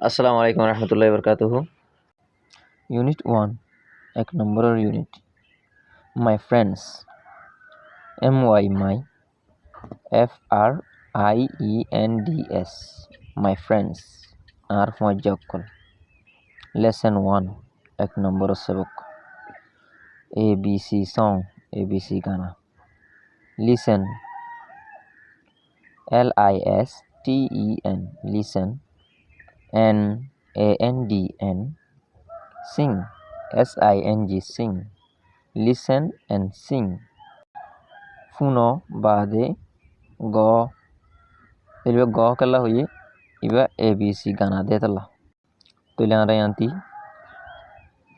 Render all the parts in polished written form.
আসসালামু আলাইকুম রহমতুল্লাহি বরকাতুহু। ইউনিট 1 এক নম্বরের unit. My friends, MY my, FRIENDS my friends আর মজ্জা অক্ষর। লেসন 1 এক নম্বরের সবক। ABC song, ABC Gaana. Listen, LISTEN listen, NANDN sing, SING sing, listen and sing. Funo bade go, ilba go kala huye iba ABC gana detala. Tuliara yanti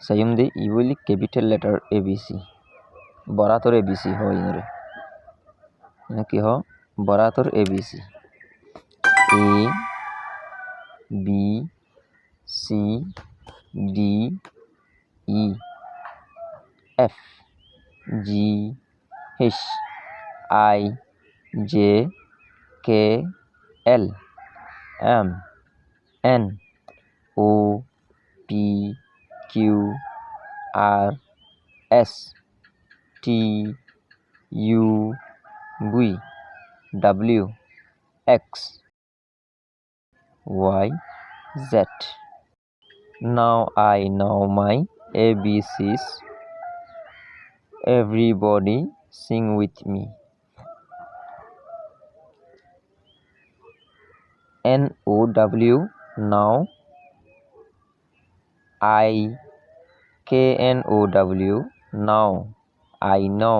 sayum de ibuli capital letter ABC. Borator ABC ho inore. Ki ho borator ABC. A B C D E F G H I J K L M N O P Q R S T U V W X Y Z. Now I know my ABCs. Everybody sing with me. NOW now, IKNOW now, I know,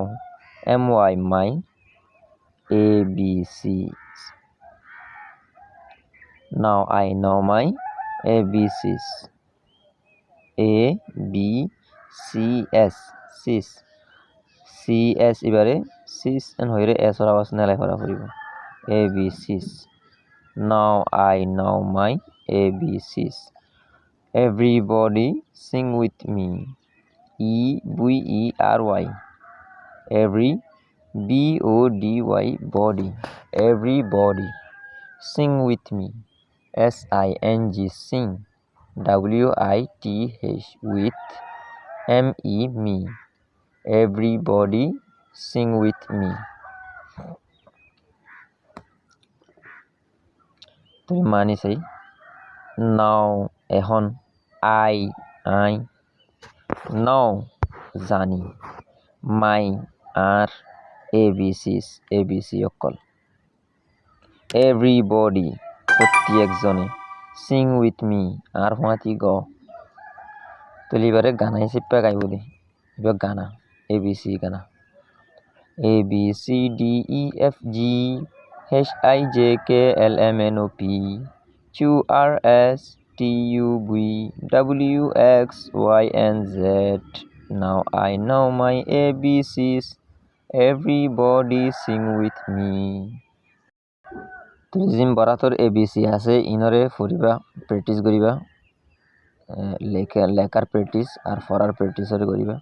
MY my, ABCs. Now I know my ABCs. A B C S sis, CS এবারে sis N হইরে S এর আওয়াজ নেলাই করা পড়িব। ABCs. Now I know my ABCs. Everybody sing with me. EVERY. Every, BODY body. Everybody sing with me. SING sing. WITH with. ME me. Everybody sing with me. তুমি মানি চাই নাও এখন I নাও জানি মাই আর ABCs ABC অকল everybody প্রত্যেকজনে Singh with me আর হুঁয়াতি গ তুলিবারে গানাই চিপ্পা গাইব দে এবার গানা ABC Gaana ABCDEFG HIJKLMNOP QRSTUVWXYZ. Now I know my ABCs. Everybody sing with me. তুলিজিম বরাতর ABC আছে ইনরে ফুরিবা practice করিবা লেখার প্র্যাকটিস আর পড়ার প্র্যাকটিসরে করিবা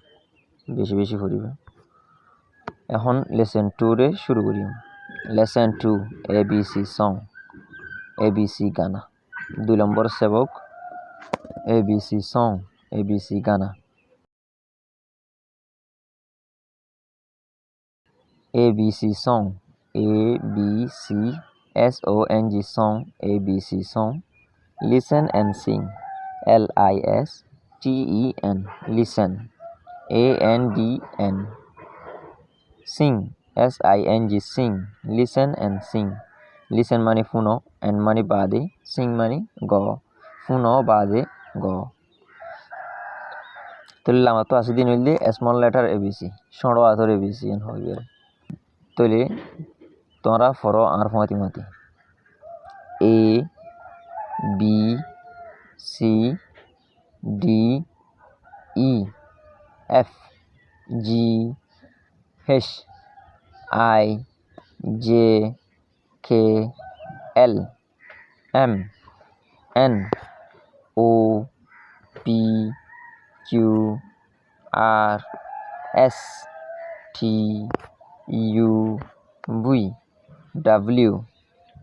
বেশি বেশি ফুরিবা। এখন লেসন 2 রে শুরু করি। লেসন 2 ABC সং, ABC গানা। 2 নম্বর সেবক ABC song, ABC Gaana. ABC song, ABCSONG song, ABC song. Listen and sing, LISTEN listen, ANDN sing, SING sing. Listen and sing. Listen মানে ফুনো and মানে বাদে, sing মানে গ, ফুনো বাদে গ। তাহলে আমার তো আসি দিন হইলে স্মল লেটার ABC সড়ো আথর ABC এন হইবে। তাহলে তোমরা ফরো আর ফাঁতি মাতি A B C D E F G H I J K L M N O P Q R S T U V W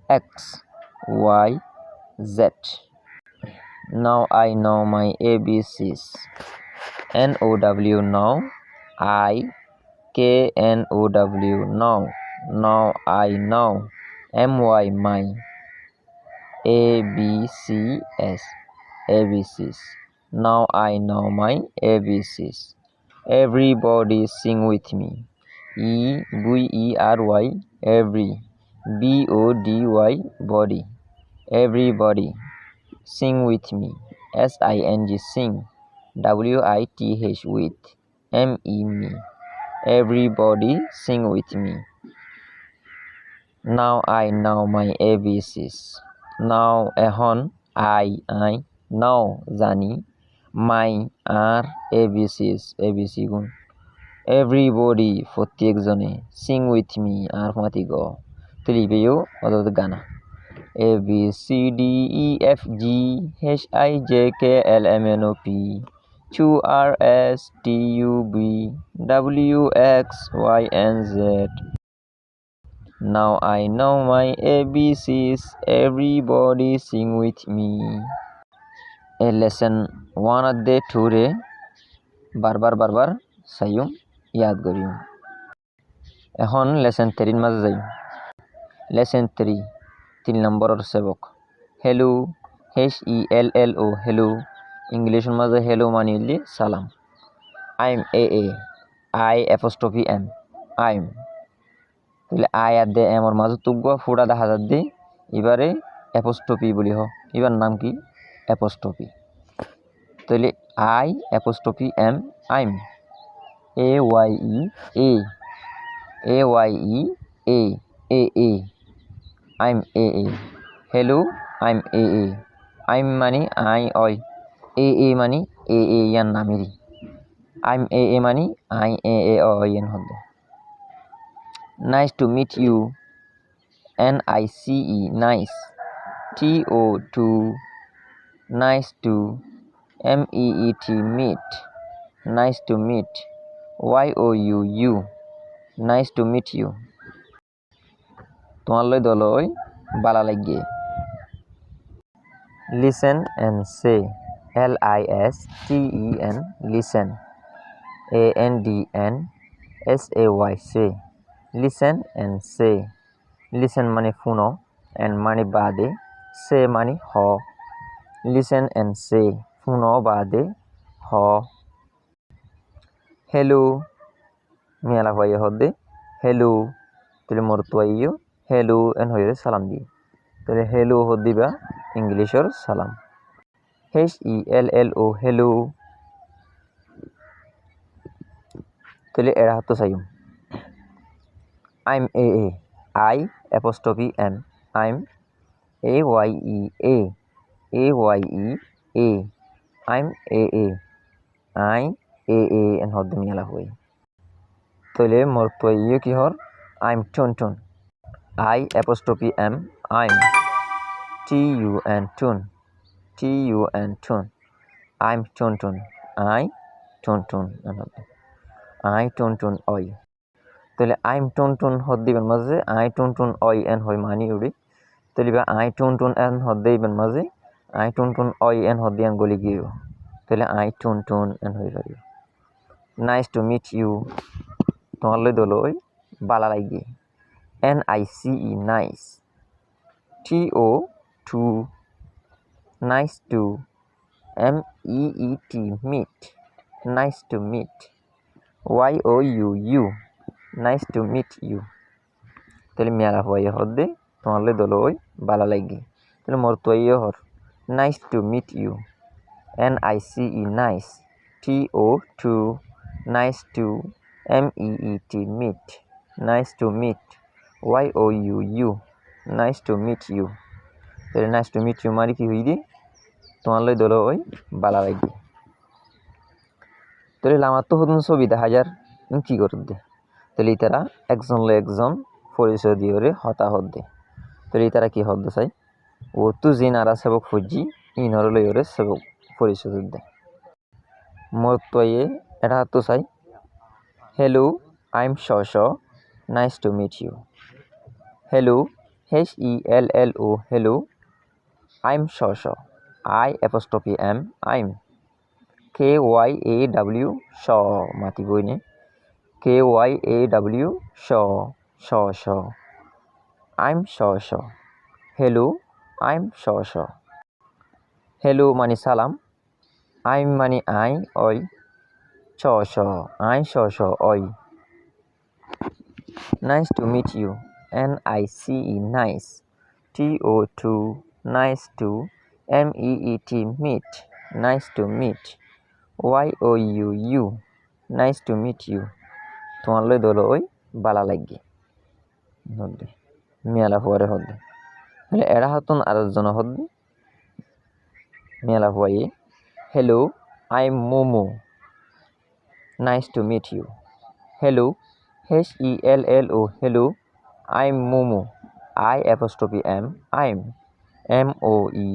X Y Z. Now I know my ABCs. N-O-W, now. I-K-N-O-W, now. Now I know. M-Y, my. A-B-C-S, ABCs. Now I know my ABCs. Everybody sing with me. E-V-E-R-Y, every. B-O-D-Y, body. Everybody sing with me. S-I-N-G, sing. W-I-T-H, with. M-E, me. Everybody sing with me. Now I know my ABCs. Now এখন I now জানি my R ABCs ABC গুণ everybody প্রত্যেকজনে sing with me আর মাতি গ তুলিবেও অদত গানা A B C D E F G H I J K L M N O P Q R S T U V W X Y and Z. Now I know my ABCs. Everybody sing with me. A lesson 1 day 2 रे বারবার সাইয়ুম ইয়াদ করিম এখন lesson 3 মাঝে যাই lesson 3 নম্বরের সেবক hello HELLO hello ইংলিশের মাঝে hello মানে হইলি সালাম I am I apostrophe M I am তাহলে আই আর দে এমর মাঝে তুগা ফুড়া দেখা যাচ্ছে এবারে অ্যাপোস্ট্রফি বলি হ এবার নাম কি অ্যাপোস্ট্রফি তাহলে I apostrophe M I'm A-Y-E-A A-Y-E-A A-A I'm A-A hello I'm A-A I'm মানে আই অয় A-A মানে A-A ইয়ার নামেরই আইম A-A মানে আই A-A অয় ইয়ান হবে Nice to meet you. N-I-C-E, nice. T-O-2, nice to. M-E-E-T, meet. Nice to meet. Y-O-U, nice to meet you. তোমার লই দলই বালা লাগে Listen and say. L-I-S-T-E-N, listen. A-N-D-N-S-A-Y, say. Listen and say. Listen মানে শুনো and মানে বাদে say মানে হ listen and say শুনো বাদে হ hello মেলা হয়ে হদে hello তাহলে মোর তো আইও hello এন হয়ে সালাম দি তাহলে hello হদ দিবা ইংলিশের সালাম HELLO hello তাহলে এরা তো chime I'm AA I apostrophe M I'm A-Y-E-A A-Y-E-A I'm AA I AA and হদ মিয়ালা হই তাহলে মোর তো ইয়ে কি হর I'm Tuntun I apostrophe M I'm T-U-N Tun T-U-N Tun I'm Tuntun I Tuntun and হদ I Tuntun oi তাহলে I'm টুনটুন হদ দিবেন মাঝে আই টুনটুন অই এন হয় মানি উড়ি তাহলে আই টুনটুন এন হদ দিবেন মাঝে আই টুনটুন অই এন হদ দিয়ান গলি গিয়ে তাহলে আই টুনটুন এন হয়ে যাবে নাইস টু মিট ইউ তোমার লই দলই বালা লাগে N-I-C-E nice T-O-2 nice to M-E-E-T meet nice to meet Y-O-U nice to meet you তাহলে মেলা হয়ে হদে তোমার লই দলই বালা লাগে তাহলে মোর তো ইয়ে হর nice to meet you N-I-C-E nice T-O-2 nice to M-E-E-T meet nice to meet Y-O-U nice to meet you তাহলে নাইস টু মিট ইউ মারি কি হই দি তোমার লই দলই বালা লাগে তাহলে আমার তো হদুন ছবি দেখা যার কি করত দে তাহলে তারা একজন লো একজন পরিচয় দিয়ে হতাহত দে তাহলে তারা কি হদ চাই ও তু জিন আরা সেবক ফুজি ইনর লই ওরে সেবক পরিচয় দে মোর তো এটা তো চাই hello I am Shaw nice to meet you hello HELLO hello I am Shaw I apostrophe M I'm KYAW shaw মাতিবই নে KYAW shaw I'm shaw hello I'm shaw hello মানে সালাম I'm মানে I oi shaw I shaw oi nice to meet you NICE nice TO2 nice to MEET meet nice to meet YOUU nice to meet you তোমালৈ দলৈ বালা লাগি হদ্দে মিয়ালা ফুয়ারে হদ্দে তাহলে এরা হতন আরেকজন হদ্দে মিয়ালা Fuwai hello I'm Momo nice to meet you hello HELLO hello I'm Momo I apostrophe M I'm MOE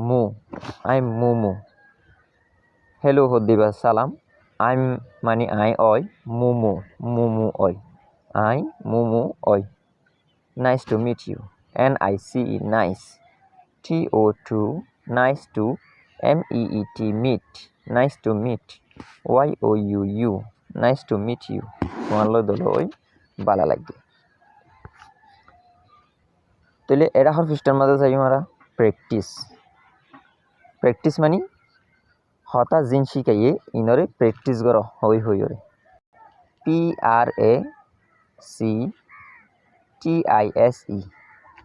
Mo I'm Momo hello হদ্দিবা সালাম I'm মানে I oi Momo oi I Momo oi nice to meet you NICE nice TO2 nice to MEET meet nice to meet YOUU nice to meet you তোমালৈ দলৈ বালা লাগবে তাহলে এরা হর পৃষ্ঠার মাঝে যাই মারা প্র্যাকটিস মানে হতা জিন শিখাইয়ে ইনরে প্র্যাকটিস কর হইরে PRACTISE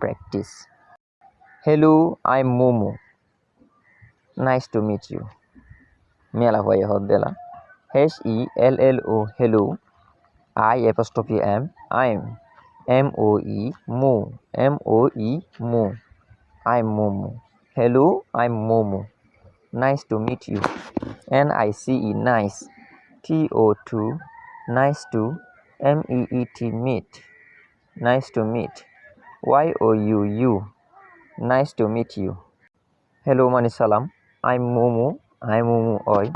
practice hello I'm Momo nice to meet you মেলা হয়ে হদ দেলা HELLO hello I apostrophe M I'm MOE Mo I'm Momo hello I'm Momo nice to meet you NICE nice TO2 nice to MEET meet nice to meet YOUU nice to meet you hello মানে সালাম I'm Momo oi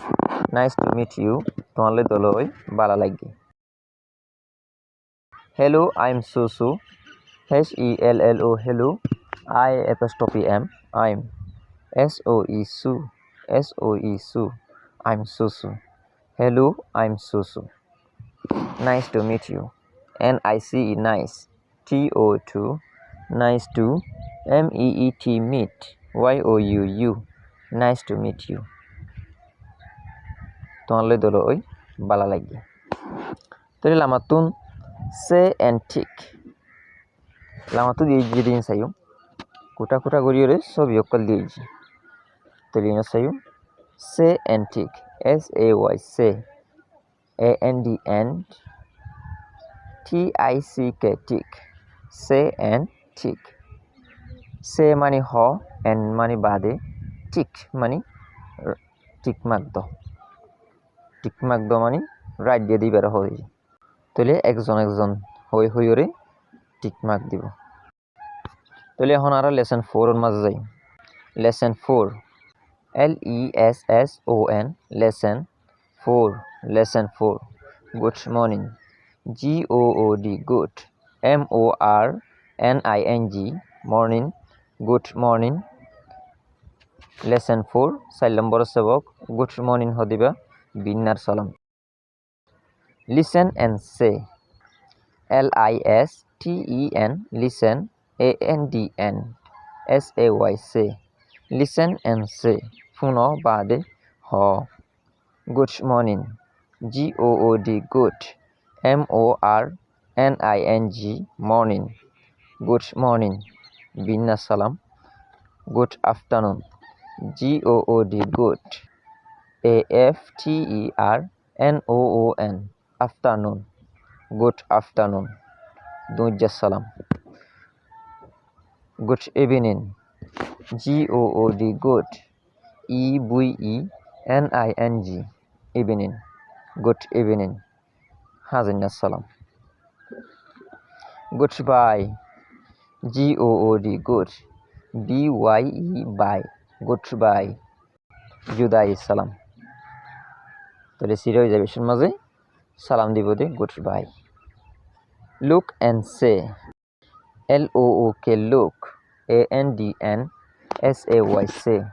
nice to meet you তোমালে দলই বালা লাগি hello I'm Susu HELLO hello I apostrophe M I'm SOE Su I'm Susu hello I'm Susu nice to meet you NICE nice TO2 nice to MEET meet YOUU nice to meet you তোমালে দলই বালা লাগি তাহলে লামাতুন say and tick লামাতু দিয়ে দিন সাইও কোটা গড়িয়ে সব অকল দিয়েছি তাহলে না সাইও say and tick SAY say AND and TICK tick say and tick say মানে হ and মানে বাদে tick মানে টিক মার্ক দ মানে রাইট দিয়ে দিবার হয় তাহলে একজন হইরে টিক মার্ক দিব তাহলে এখন আর লেসন 4 এর মাঝে যাই lesson 4 LESSON lesson 4 good morning GOOD good MORNING morning good morning lesson 4 4 নম্বর সবক গুড মর্নিং হদিবা বিন্নার সালাম listen and say LISTEN listen ANDN SAY say listen and say শুনো বাদে হ good morning GOOD good MORNING morning good morning বিন্না সালাম good afternoon GOOD good AFTERNOON afternoon good afternoon দুইজা সালাম good evening GOOD good EVENING evening good evening হাজিনা সালাম goodbye GOOD good BYE bye goodbye জুদাই সালাম তাহলে serialisation মাঝে সালাম দিব দে goodbye look and say LOOK look ANDN say, say.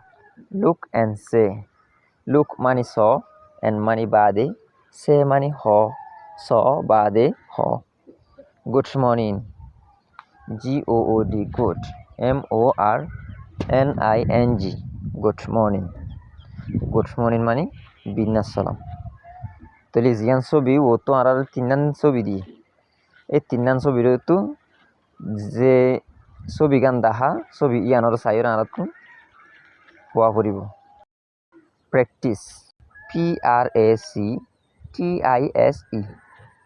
Look and say. Look money saw and money bade. Say money ho, saw bade ho. Good morning. Good. Good. morning. Good morning. Good morning মানে বিন্যাস সালাম। তাহলে জিয়ান ছবি ও তো আর তিনান ছবি দিয়ে এই তিনান ছবির তো যে ছবি গান দেখা ছবি ইয়ানোর সাইর আনাতকুন হওয়া পড়িব। Practice PRACTISE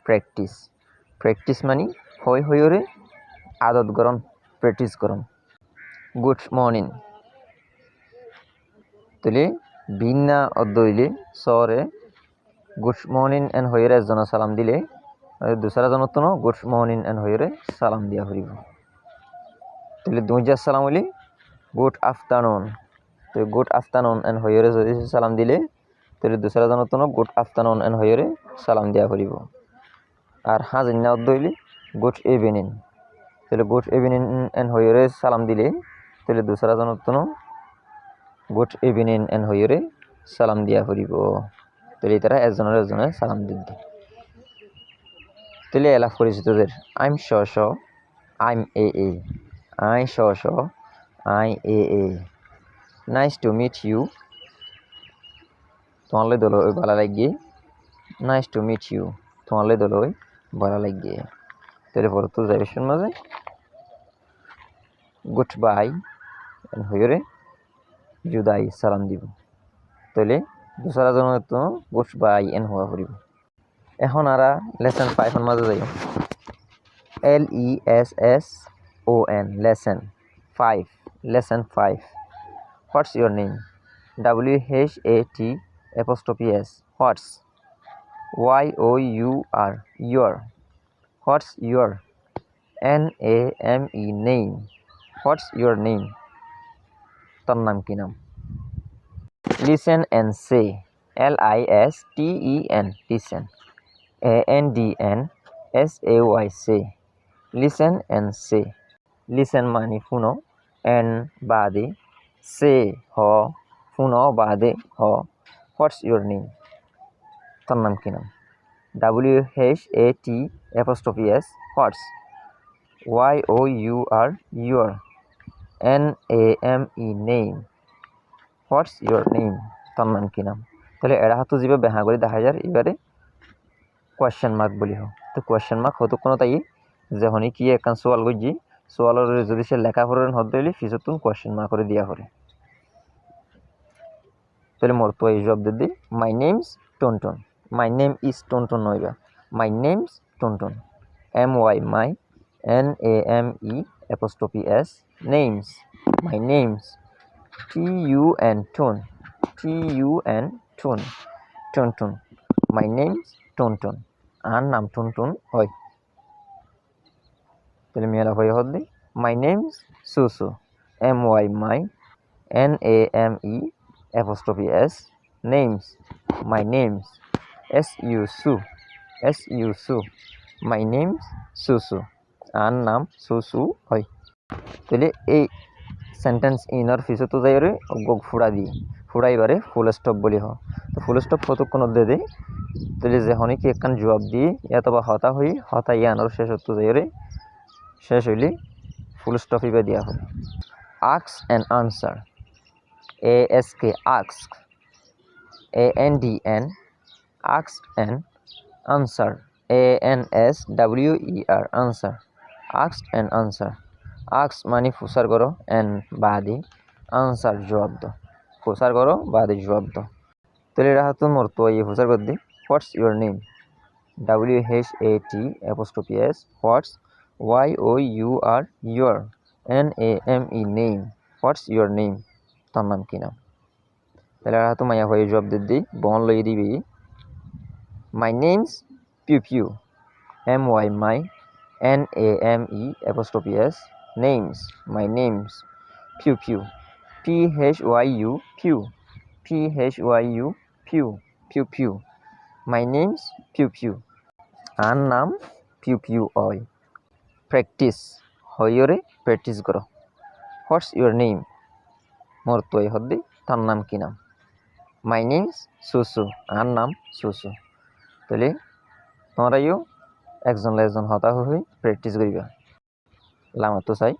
practice. প্র্যাকটিস মানে হই হইরে আদত গরম প্র্যাকটিস গরম। গুড মর্নিং তাহলে ভিন্না অদ্দইলে সরে গুড মর্নিং এন হইরে একজন সালাম দিলে দুসরা জনের তো গুড মর্নিং এন হইরে সালাম দিয়া হইব। তাহলে দুইজার সালাম হইলে গুড আফটারনুন। তো গুড আফটারনুন এন হইরে যদি সালাম দিলে তাহলে দুসরা জনের তো গুড আফটারনুন এন হইরে সালাম দিয়া হইব। আর হাজিনা অদ্দইলে গুড ইভিনিং। তাহলে গুড ইভিনিং এন হইরে সালাম দিলে তাহলে দুসরা জনের তো গুড ইভিনিং এন হইরে সালাম দিয়া হইব। তাহলে তারা একজনের সালাম দিত। তাহলে এলাফ পরিচিতদের I'm Shaw Shaw I'm a I Shaw Shaw I a nice to meet you তোমালে দল ওই ভালো লাগিয়ে। নাইস টু মিট ইউ তোমালে দল ওই ভালো লাগিয়ে। তাহলে পরে তো যাবে শুন মাঝে গুড বাই হইরে জুদাই সালাম দিব। তাহলে দুসরা জনের তো গুড বাই এন হওয়া পড়িব। এখন আরা লেসন 5 এর মাঝে যাই। LESSON lesson 5 lesson 5 what's your name? WHAT'(S) what's YOUR your what's your NAME name what's your name তোর নাম কি নাম। listen and say LISTEN listen ANDNSAY say listen and say listen মানে শুনো and বাদে say হ শুনো বাদে হ what's your name তোর নাম কি নাম। WHAT'(S) what's YOUR your NAME name what's your name তোর নাম কি নাম। তাহলে এরা হাতু যেভাবে বেহা করে দেখা যায় এবারে কোয়েশ্চেন মার্ক বলি হোক। তো কোয়েশ্চেন মার্ক হতো কোনো তাই যখনই কি একখান সোয়াল করছি সোয়ালের যদি সে লেখা পড়েন হতে হইলে ফিসত তুমি কোয়েশ্চেন মার্ক করে দিয়া করে। তাহলে মোর তো এই জব দিদি my name's Tonton my name is Tonton নইবা my name's Tonton MY my NAME'(S) name's my name's TUN Ton Tonton my name's Tonton আর নাম টনটন হয়। তাহলে মেলা হয়ে হদ্দি my name's Susu MY my NAME'(S) name's my name's SU my name's Susu আর নাম সুসু হয়। তাহলে এই সেন্টেন্স ইনার ফিসে তো যাই রে ফুড়া দিয়ে ফুড়াইবারে ফুল স্টপ বলি হ। তো ফুল স্টপ কতক্ষণ দে দে তাহলে যে হনে কি একখান জবাব দিয়ে অথবা হতা হই হতা ইয়ানোর শেষ হতো যাই রে শেষ হইলে ফুল স্টপ ইবা দিয়া হয়। Ask and answer ASK ask ANDN ask and answer ANSWER answer ask and answer ask মানে ফুসার করো and বাদে answer জবাব দাও ফুসার করো বাদে জবাব দাও। তাহলে এটা হাতুন মোর তো এই ফুসার কর দি what's your name WHAT'(S) what's YOUR your NAME name what's your name তোর নাম কি নাম। তাহলে এটা হাতু মাইয়া হয়ে জবাব দি বন লই দিবি my name's Piu Piu MY my NAME'(S) names my names pew pew PHYU pew pew pew my name's pew pew আর নাম pew pew হয়। practice হইরে প্র্যাকটিস করো what's your name মোর তুই হদ্দি তার নাম কি নাম মাই নেম সুসু আর নাম সুসু তাহলে তোমরাইও একজন একজন হতা হই প্র্যাকটিস করিবা লামা তো চাই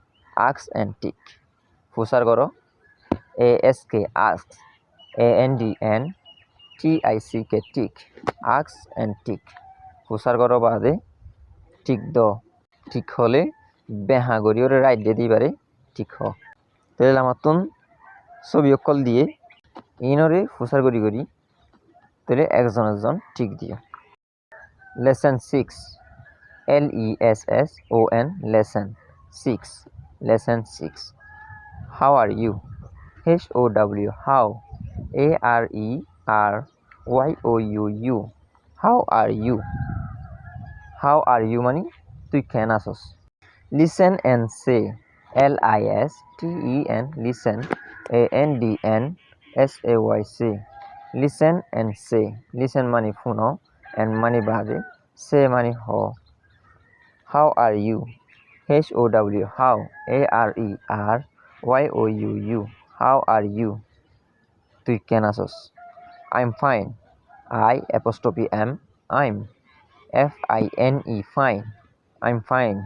আক্স এন্ড টিক ফুসার করো ASK ask ANDN TICK tick আক্স এন্ড টিক ফুসার করো বাদে টিক দ ঠিক হলে বেহা গড়িওরে রাইট দিয়ে দিবারে ঠিক হ তাহলে আমার তুন ছবি অকল দিয়ে ইনরে ফুসার করি করি তাহলে একজন একজন ঠিক দিও lesson 6 LESSON lesson 6 lesson 6 how are you HOW how ARERYOUU how are you মানে তুই কেন আসস listen and say LISTEN listen ANDNSAY listen and say listen মানে শুনো and মানে বাদে say মানে হ how are you HOW how ARERYOUU how are you তুই কেন আসস I'm fine I'm FINE fine I'm fine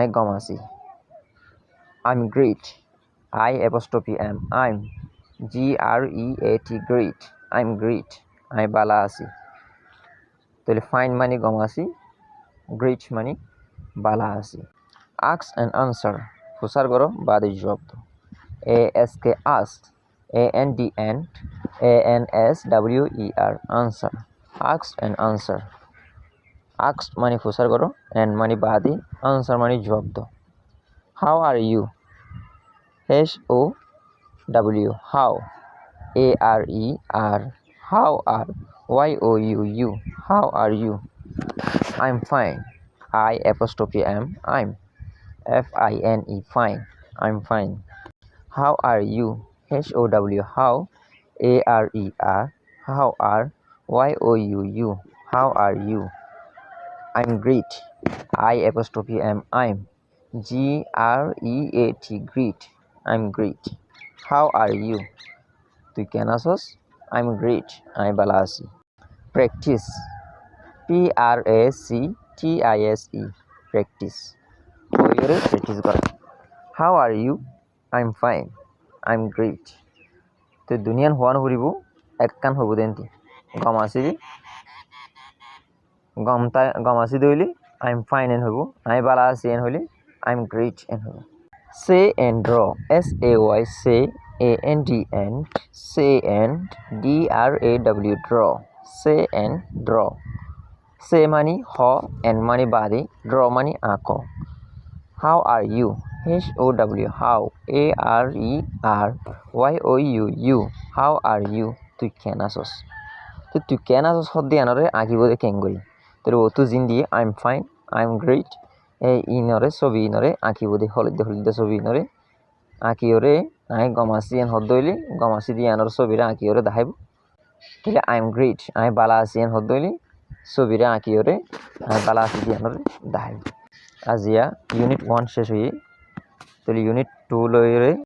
I গম আছি I'm great I'm GREAT great I'm great I বালা আছি তাহলে ফাইন মানে গম আছি গ্রেট মানে বালা আছি আস্ক এন্ড আনসার ফুসার করো বাদে জবাব দাও ASK ask ANDN ANSWER answer ask and answer ask মানে ফুসার করো and মানে বাদে answer মানে জবাব দাও how are you HOW how ARERYOUU how are you I'm fine I'm FINE fine I'm fine how are you HOW how ARERYOUU how are you I'm great I'm GREAT great I'm great how are you তুই কেন আসস I'm great আমি ভালো আছি practice PRACTISE practice ওইরে practice করা how are you I'm fine I'm great তো দুনিয়ান হওয়ান হরিব একখান হব দেনতি গম আসি দইলি I'm fine এন হব আমি ভালো আছি এন হইলে I'm great এন হব say and draw SAY say ANDN say and DRAW draw say and draw say মানে হ and মানে বাদে draw মানে আঁকো how are you HOW how ARERYOUU how are you তুই কেন আসস তো তুই কেন আসস হদ্দি আনরে আঁকিব দে কেঙ্গরি তোর ও তো জিন দিয়ে I'm fine I'm great এই ইনরে ছবি ইনরে আঁকিব দে হলদে ছবি ইনরে আঁকিওরে আই গমাসি এন হদ্দইলি গমাসি দিয়ে আনর ছবিরে আঁকিওরে দেখাইব তাহলে I'm great আমি বালা আছি এন হদ্দইলি ছবিরে আঁকিওরে আমি বালা আছি দিয়ে আনরে দেখাইব আজিয়া ইউনিট 1 শেষ হয়ে তাহলে ইউনিট 2 লইরে